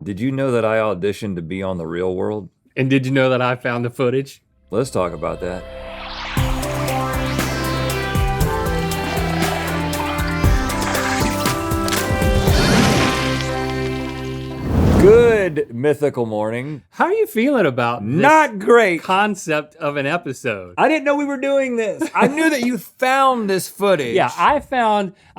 Did you know that I auditioned to be on The Real World? And did you know that I found the footage? Let's talk about that. Good mythical morning. How are you feeling about this Not great. concept of an episode? I didn't know we were doing this. I knew that you found this footage. Yeah, I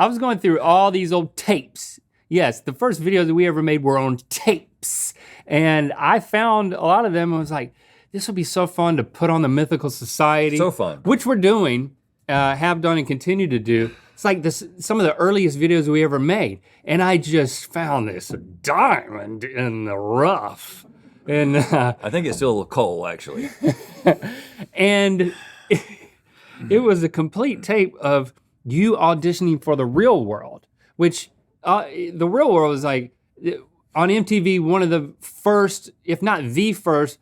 was going through all these old tapes. Yes, the first videos that we ever made were on tapes. And I found a lot of them and was like, this would be so fun to put on the Mythical Society. So fun. Which we're doing, have done and continue to do. It's like some of the earliest videos we ever made. And I just found this diamond in the rough. And I think it's still a coal, actually. and it was a complete tape of you auditioning for The Real World, which The Real World was like, on MTV, one of the first, if not the first,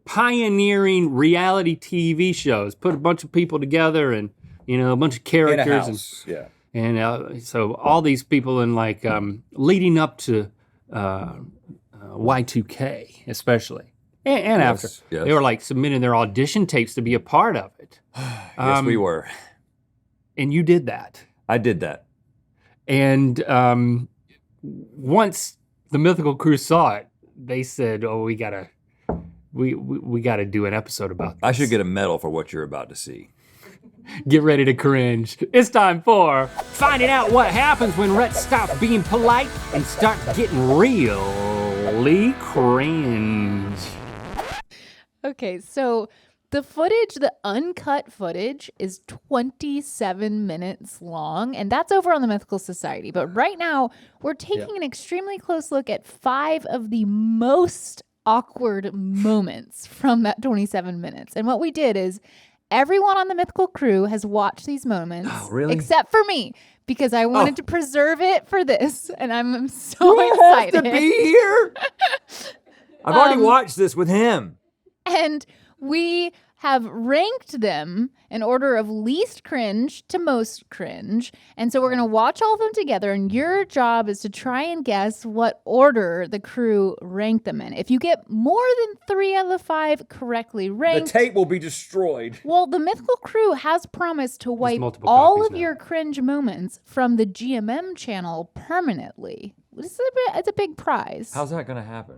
pioneering reality TV shows. Put a bunch of people together and, a bunch of characters. In a house, yeah. And so all these people in like, leading up to Y2K, especially. And after. Yes. They were like submitting their audition tapes to be a part of it. Yes, we were. And you did that. I did that. And once the Mythical crew saw it, they said, "Oh, we gotta do an episode about this." I should get a medal for what you're about to see. Get ready to cringe. It's time for finding out what happens when Rhett stops being polite and starts getting really cringe. Okay, so the footage, the uncut footage, is 27 minutes long, and that's over on the Mythical Society. But right now, we're taking an extremely close look at 5 of the most awkward moments from that 27 minutes. And what we did is everyone on the Mythical crew has watched these moments, really? Except for me, because I wanted to preserve it for this, and I'm so excited. You have to be here. I've already watched this with him. And we have ranked them in order of least cringe to most cringe. And so we're going to watch all of them together. And your job is to try and guess what order the crew ranked them in. If you get more than 3 out of the 5 correctly ranked, The tape will be destroyed. well, the Mythical crew has promised to wipe multiple all copies of now. your cringe moments from the GMM channel permanently. It's a big prize. How's that going to happen?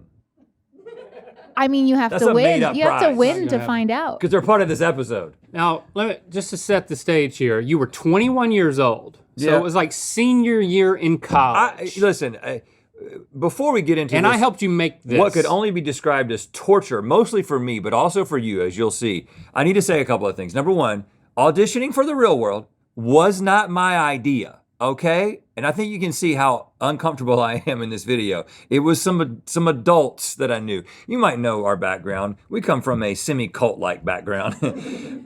I mean, you have That's to a win. made-up You have to prize. win Not to gonna find out. Because they're part of this episode. Now, just to set the stage here, you were 21 years old. So Yeah. it was like senior year in college. Listen, before we get into and this, I helped you make this. what could only be described as torture, mostly for me, but also for you, as you'll see, I need to say a couple of things. Number one, auditioning for The Real World was not my idea, okay? And I think you can see how uncomfortable I am in this video. It was some adults that I knew. You might know our background. We come from a semi-cult-like background.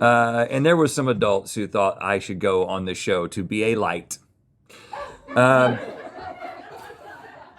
And there were some adults who thought I should go on this show to be a light. And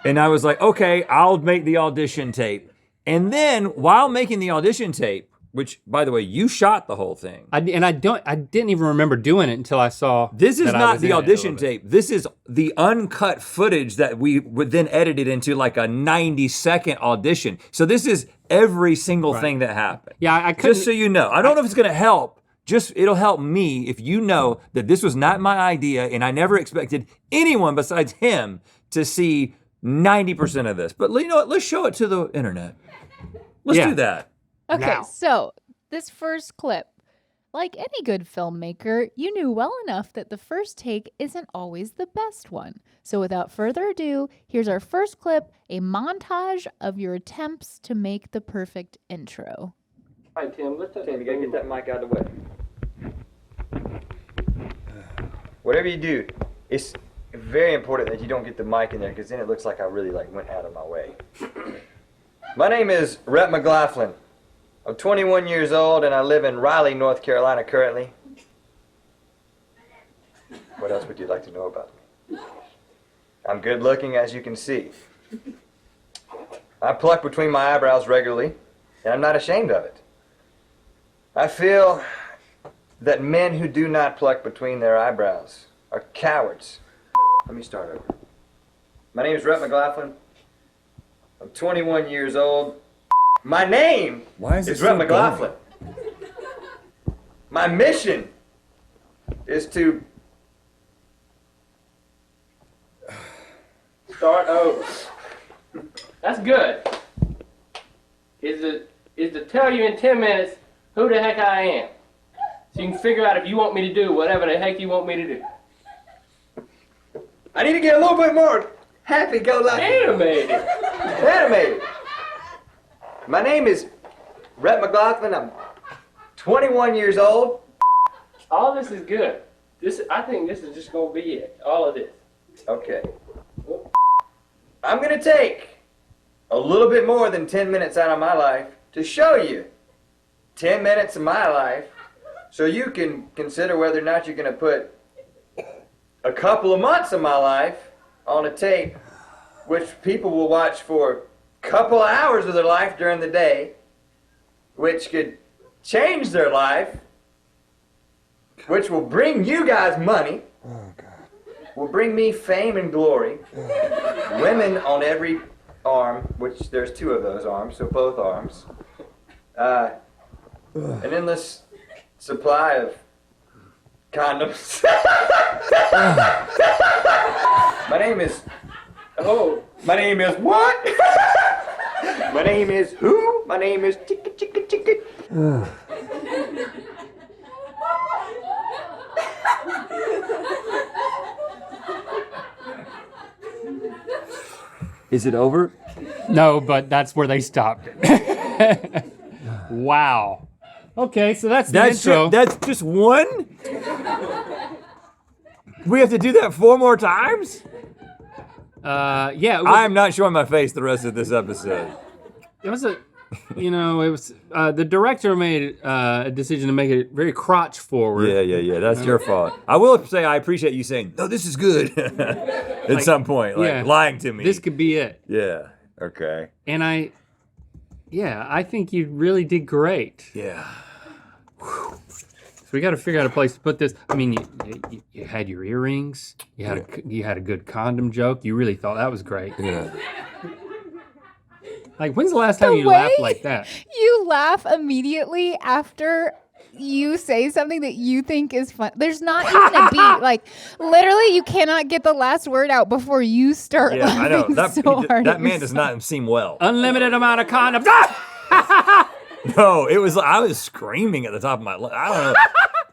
I was like, okay, I'll make the audition tape. And then while making the audition tape, which, by the way, you shot the whole thing. I didn't even remember doing it until I saw. This is that I not was the in it a audition little bit. tape. This is the uncut footage that we would then edit it into like a 90-second audition. So this is every single thing that happened. Yeah, I couldn't. Just so you know. I don't know if it's gonna help. It'll help me if you know that this was not my idea and I never expected anyone besides him to see 90% of this. But you know what? Let's show it to the internet. Let's do that. Okay, Now. so this first clip, like any good filmmaker, you knew well enough that the first take isn't always the best one. So without further ado, here's our first clip, a montage of your attempts to make the perfect intro. All right, Tim, let's Tim, you gotta get that mic out of the way. Whatever you do, it's very important that you don't get the mic in there because then it looks like I really went out of my way. My name is Rhett McLaughlin. I'm 21 years old and I live in Raleigh, North Carolina currently. What else would you like to know about me? I'm good looking, as you can see. I pluck between my eyebrows regularly and I'm not ashamed of it. I feel that men who do not pluck between their eyebrows are cowards. Let me start over. My name is Rhett McLaughlin. I'm 21 years old. My name Why is is it Rhett still McLaughlin. My mission is to start over. That's good. Is to tell you in 10 minutes who the heck I am. So you can figure out if you want me to do whatever the heck you want me to do. I need to get a little bit more happy-go-lucky. Animated. My name is Rhett McLaughlin. I'm 21 years old. All this is good. I think this is just gonna be it. All of this. Okay. I'm gonna take a little bit more than 10 minutes out of my life to show you 10 minutes of my life so you can consider whether or not you're gonna put a couple of months of my life on a tape which people will watch for a couple of hours of their life during the day, which could change their life, which will bring you guys money, will bring me fame and glory, women on every arm, which there's 2 of those arms, so both arms, an endless supply of condoms. My name is what? My name is who? My name is Chicka Chicka Chicka. Is it over? No, but that's where they stopped it. Wow. Okay, so that's the intro. That's just one? We have to do that 4 more times? Yeah, it was, I'm not showing my face the rest of this episode. it was a, it was, the director made a decision to make it very crotch forward. Yeah. That's your fault. I will say I appreciate you saying, no, this is good. At some point, lying to me. This could be it. Yeah. Okay. And I think you really did great. Yeah. So we got to figure out a place to put this. I mean, you had your earrings. You had a good condom joke. You really thought that was great. Yeah. Like, when's the last time you laughed like that? You laugh immediately after you say something that you think is fun. There's not even a beat. Like, literally, you cannot get the last word out before you start laughing I know. That man does yourself. not seem well. Unlimited amount of condoms. No, I was screaming at the top of my lungs. I don't know.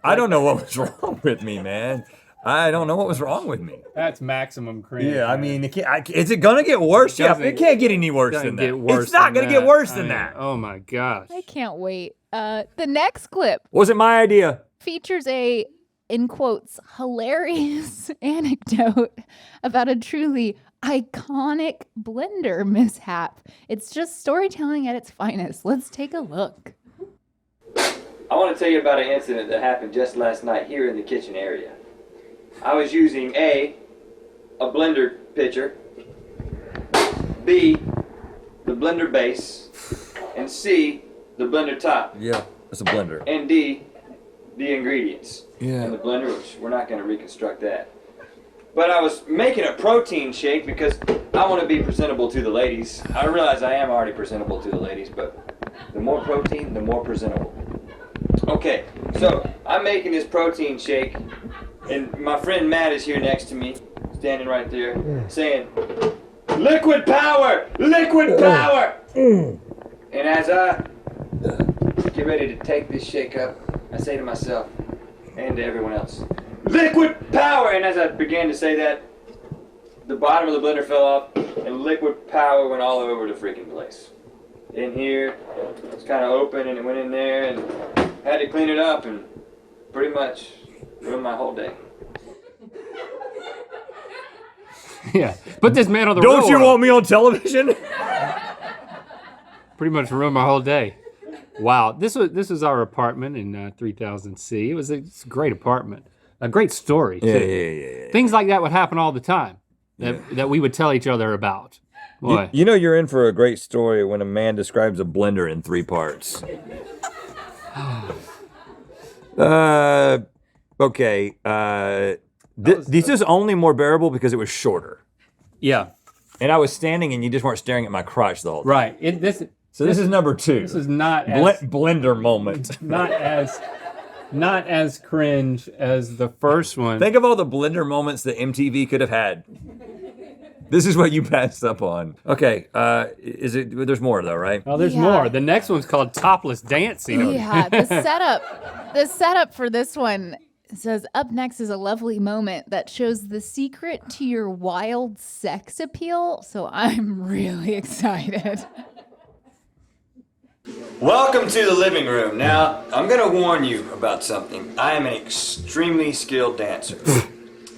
I don't know what was wrong with me, man. I don't know what was wrong with me. That's maximum cringe. Yeah, I mean, is it gonna get worse, Jeff? It can't get any worse than that. It's not gonna get worse than that. Oh my gosh. I can't wait. The next clip Wasn't my idea. features a, in quotes, hilarious anecdote about a truly iconic blender mishap. It's just storytelling at its finest. Let's take a look. I want to tell you about an incident that happened just last night here in the kitchen area. I was using A, a blender pitcher, B, the blender base, and C, the blender top, Yeah, it's a blender. and D, the ingredients Yeah. in the blender, which we're not going to reconstruct that. But I was making a protein shake because I want to be presentable to the ladies. I realize I am already presentable to the ladies, but the more protein, the more presentable. Okay, so I'm making this protein shake, and my friend Matt is here next to me, standing right there, saying, "Liquid power! Liquid power!" And as I get ready to take this shake up, I say to myself and to everyone else, "Liquid power!" And as I began to say that, the bottom of the blender fell off, and liquid power went all over the freaking place. In here, it's kind of open, and it went in there, and had to clean it up, and pretty much ruined my whole day. Yeah. Put this man on the Don't you road. want me on television? Pretty much ruined my whole day. Wow. This was our apartment in 3000C. It's a great apartment. A great story, too. Yeah. Things like that would happen all the time that we would tell each other about. Boy. You know you're in for a great story when a man describes a blender in 3 parts. Okay. This is only more bearable because it was shorter. Yeah. And I was standing and you just weren't staring at my crotch the whole time. Right. So this is number 2. This is not as Blender moment. not as cringe as the first one. Think of all the Blender moments that MTV could have had. This is what you passed up on. Okay, there's more though, right? Oh, there's Yeah. more. The next one's called Topless Dancing. Yeah, the setup for this one says, up next is a lovely moment that shows the secret to your wild sex appeal. So I'm really excited. Welcome to the living room. Now, I'm going to warn you about something. I am an extremely skilled dancer.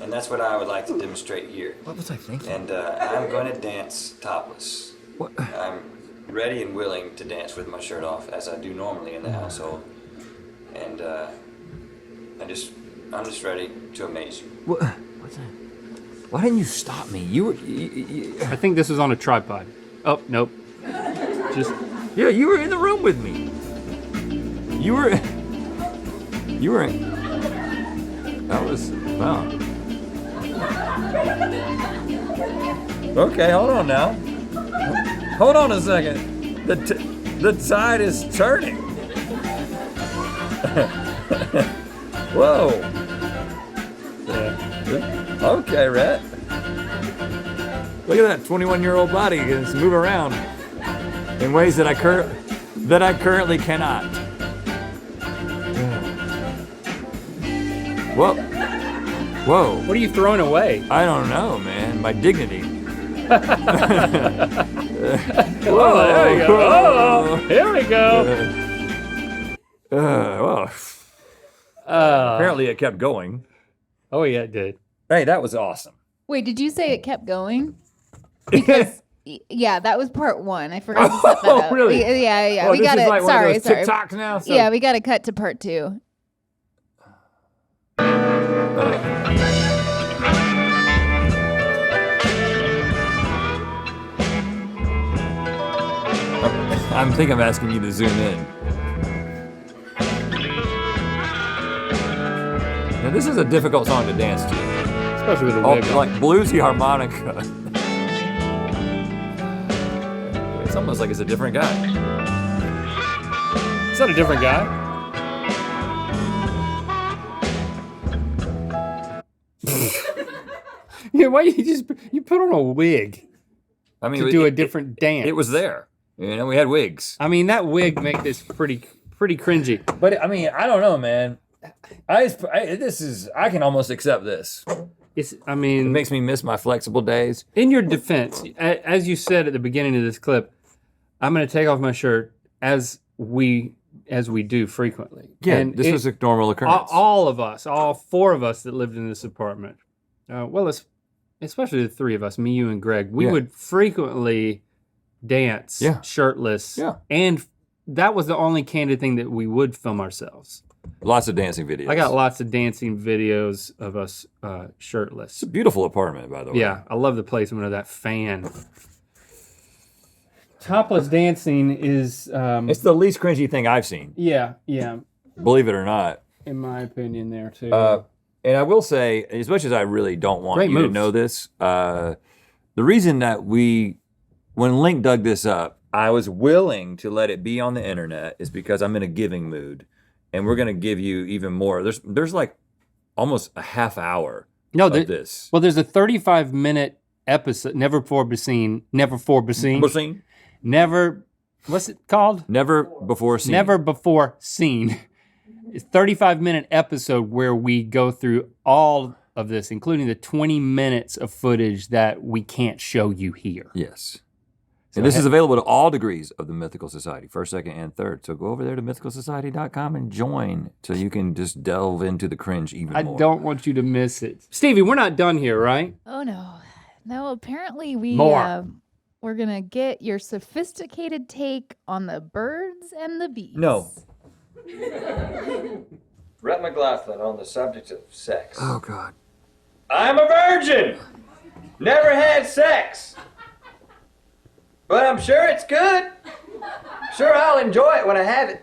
And that's what I would like to demonstrate here. What was I thinking? And I'm going to dance topless. What? I'm ready and willing to dance with my shirt off, as I do normally in the household. And I'm just ready to amaze you. What's that? Why didn't you stop me? I think this was on a tripod. Oh, nope. Yeah, you were in the room with me. You were that was, wow. Okay, hold on now. Hold on a second. The tide is turning. Whoa. Okay, Rhett. Look at that 21-year-old body. It can move around in ways that I currently cannot. Whoa. What are you throwing away? I don't know, man. My dignity. Oh, there we go. Oh, here we go. Well, apparently it kept going. Oh, yeah, it did. Hey, that was awesome. Wait, did you say it kept going? Because yeah, that was part 1. I forgot to set that up. Really? Yeah. Oh, We this got is it. like one Sorry. of those TikToks now. So. Yeah, we got to cut to part 2. I think I'm asking you to zoom in. Now, this is a difficult song to dance to. Especially with the wig on. Like bluesy harmonica. It's almost like it's a different guy. Is that a different guy? Yeah, why you put on a wig I mean, to do a different dance? It was there. You know, we had wigs. I mean, that wig makes this pretty cringy. But I mean, I don't know, man. I can almost accept this. It makes me miss my flexible days. In your defense, as you said at the beginning of this clip, I'm going to take off my shirt as we do frequently. Yeah, and this was a normal occurrence. All of us, all 4 of us that lived in this apartment, especially the 3 of us, me, you, and Greg, we would frequently dance shirtless. Yeah. And that was the only candid thing that we would film ourselves. Lots of dancing videos. I got lots of dancing videos of us shirtless. It's a beautiful apartment, by the way. Yeah, I love the placement of that fan. Topless dancing is... it's the least cringy thing I've seen. Yeah. Believe it or not. In my opinion there, too. And I will say, as much as I really don't want you to know this, the reason that when Link dug this up, I was willing to let it be on the internet is because I'm in a giving mood. And we're going to give you even more. There's like almost a half hour of this. Well, there's a 35-minute episode, Never Before Seen. What's it called? Never Before Seen. Never Before Seen. It's a 35-minute episode where we go through all of this, including the 20 minutes of footage that we can't show you here. Yes. And this is available to all degrees of the Mythical Society, 1st, 2nd, and 3rd. So go over there to mythicalsociety.com and join so you can just delve into the cringe even more. I don't want you to miss it. Stevie, we're not done here, right? Oh no. No, apparently we're going to get your sophisticated take on the birds and the bees. No. Rhett McLaughlin on the subject of sex. Oh, God. I'm a virgin! Never had sex! But I'm sure it's good. Sure, I'll enjoy it when I have it.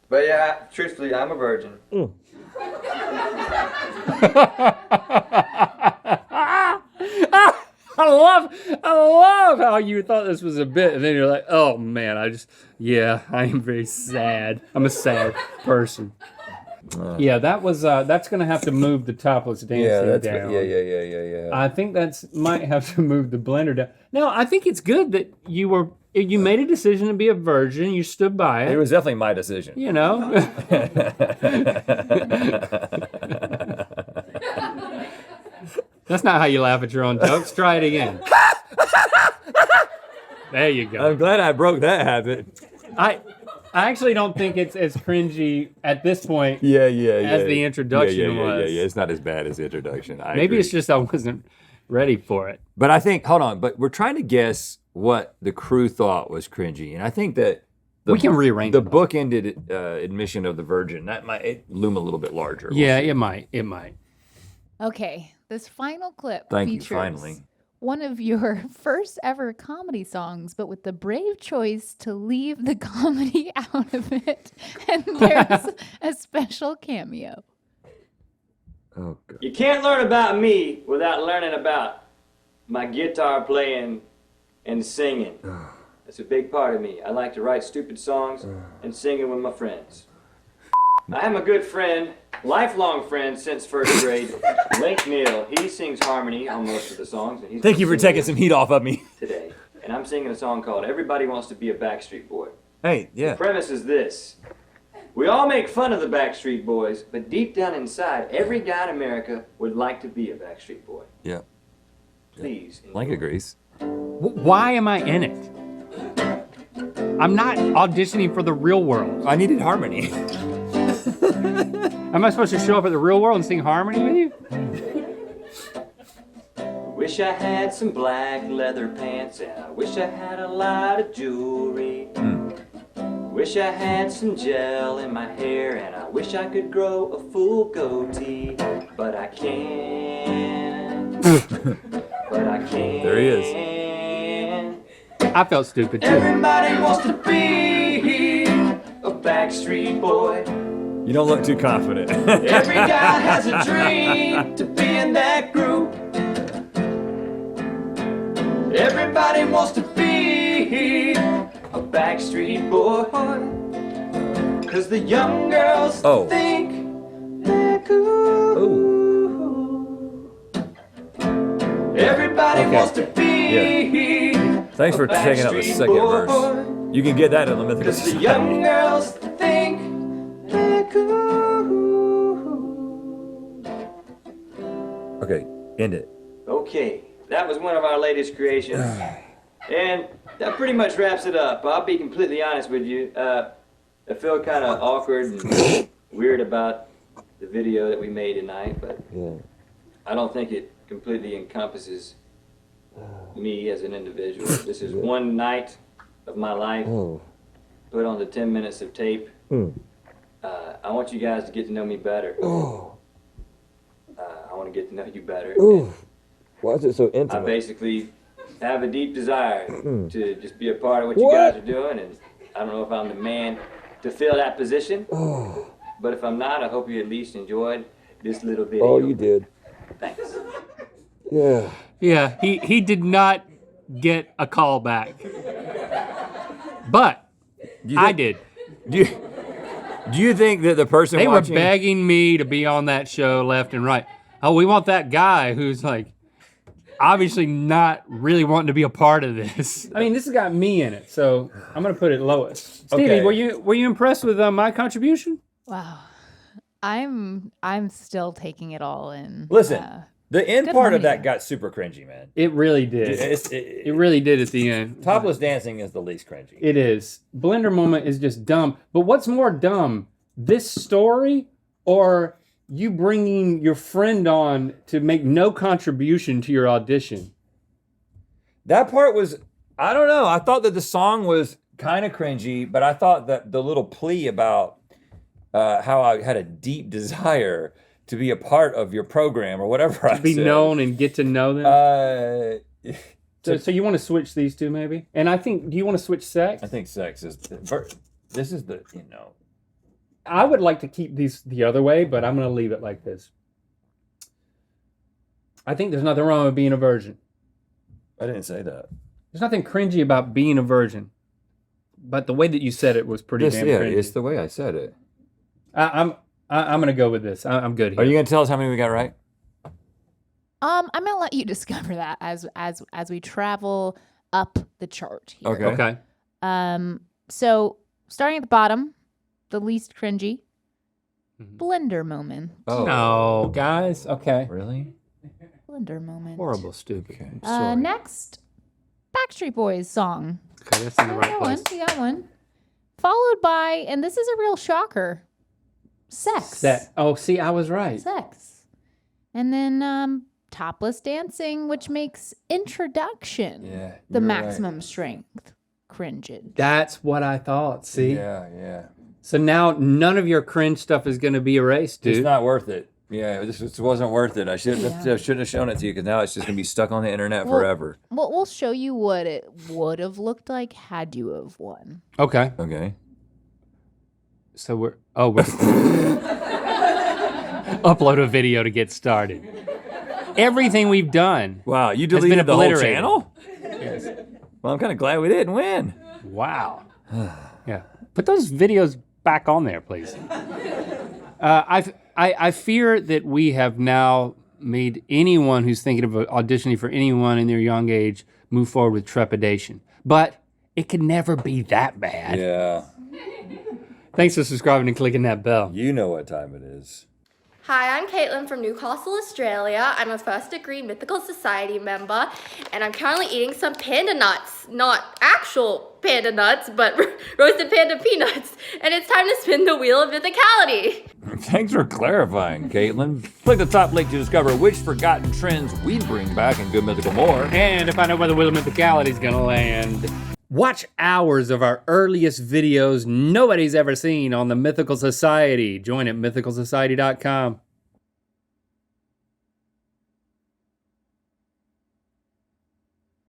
But yeah, truthfully, I'm a virgin. I love how you thought this was a bit, and then you're like, oh man, I am very sad. I'm a sad person. Yeah, that was that's gonna have to move the topless dancing down. Yeah. I think might have to move the blender down. No, I think it's good that you made a decision to be a virgin. You stood by it. It was definitely my decision. You know. That's not how you laugh at your own jokes. Try it again. There you go. I'm glad I broke that habit. I actually don't think it's as cringy at this point. Yeah. As the introduction was. Yeah. It's not as bad as the introduction. Maybe agree. it's just I wasn't ready for it. But I think, hold on, but we're trying to guess what the crew thought was cringy. And I think that we can rearrange the it. book-ended admission of the virgin. That might loom a little bit larger. Yeah, it might. Okay, this final clip Thank you, features finally. one of your first ever comedy songs, but with the brave choice to leave the comedy out of it. And there's a special cameo. Oh, God. You can't learn about me without learning about my guitar playing and singing. That's a big part of me. I like to write stupid songs and sing it with my friends. I am a good friend, lifelong friend since first grade. Link Neal, he sings harmony on most of the songs. And he's Thank you for taking some heat off of me. today. And I'm singing a song called Everybody Wants to Be a Backstreet Boy. Hey, The yeah. premise is this. We all make fun of the Backstreet Boys, but deep down inside, every guy in America would like to be a Backstreet Boy. Yeah. Please. Link agrees. Why am I in it? I'm not auditioning for the real world. I needed harmony. Am I supposed to show up at the real world and sing harmony with you? Wish I had some black leather pants, and I wish I had a lot of jewelry. Wish I had some gel in my hair, and I wish I could grow a full goatee. But I can't. But I can't. There he is. I felt stupid too. Everybody wants to be a Backstreet Boy. You don't look too confident. Every guy has a dream to be in that group. Everybody wants to be a Backstreet Boy. 'Cause the young girls think they're cool. Everybody wants to be Thanks for taking up the second verse. You can get that in the Mythical 'Cause the young girls think they're cool. Okay, end it. Okay, that was one of our latest creations. And that pretty much wraps it up. I'll be completely honest with you. I feel kind of awkward and weird about the video that we made tonight, but I don't think it completely encompasses me as an individual. This is one night of my life, put on the 10 minutes of tape. I want you guys to get to know me better. I want to get to know you better. Why is it so I intimate? basically have a deep desire to just be a part of what you guys are doing, and I don't know if I'm the man to fill that position, but if I'm not, I hope you at least enjoyed this little video. Oh, you did. Thanks. Yeah. Yeah, he did not get a call back. But I did. Do you think that the person They watching... were begging me to be on that show left and right. Oh, we want that guy who's like obviously not really wanting to be a part of this. I mean, this has got me in it, so I'm gonna put it lowest. Stevie, Okay. were you impressed with my contribution? Wow. I'm still taking it all in. Listen, the end good part of harmony. that got super cringy, man. It really did. It really did at the end. Topless dancing is the least cringy. It is. Blender moment is just dumb. But what's more dumb, this story or you bringing your friend on to make no contribution to your audition? That part was, I don't know. I thought that the song was kind of cringy, but I thought that the little plea about how I had a deep desire to be a part of your program or whatever I To be said. known and get to know them? So you want to switch these two maybe? And I think, do you want to switch sex? I think sex is, this is the, you know. I would like to keep these the other way, but I'm going to leave it like this. I think there's nothing wrong with being a virgin. I didn't say that. There's nothing cringy about being a virgin, but the way that you said it was pretty damn cringy. It's the way I said it. I'm gonna go with this. I'm good here. Are you gonna tell us how many we got right? I'm gonna let you discover that as we travel up the chart here. Okay. Okay. So starting at the bottom, the least cringy, blender moment. Oh. No, guys. Okay. Really? Blender moment. Horrible, stupid. Okay. I'm sorry. Next, Backstreet Boys song. Okay, that's in the We right got place. one. We got one. Followed by, and this is a real shocker, sex. Oh, see, I was right. Sex. And then topless dancing, which makes introduction Yeah. the you're maximum strength cringed. That's what I thought. Right. See. Yeah. So now none of your cringe stuff is gonna be erased, dude. It's not worth it. Yeah, this wasn't worth it. I shouldn't have shown it to you because now it's just gonna be stuck on the internet Well- forever. We'll show you what it would have looked like had you have won. Okay. Okay. So we're upload a video to get started. Everything we've done. Wow, you been deleted the whole obliterated. channel? Yes. Well, I'm kind of glad we didn't win. Wow. Yeah. Put those videos back on there, please. I fear that we have now made anyone who's thinking of auditioning for anyone in their young age move forward with trepidation. But it can never be that bad. Yeah. Thanks for subscribing and clicking that bell. You know what time it is. Hi, I'm Caitlin from Newcastle, Australia. I'm a first degree Mythical Society member, and I'm currently eating some panda nuts. Not actual panda nuts, but roasted panda peanuts. And it's time to spin the wheel of mythicality. Thanks for clarifying, Caitlin. Click the top link to discover which forgotten trends we bring back in Good Mythical More. And to find out where the wheel of mythicality is gonna land. Watch hours of our earliest videos nobody's ever seen on the Mythical Society. Join at mythicalsociety.com.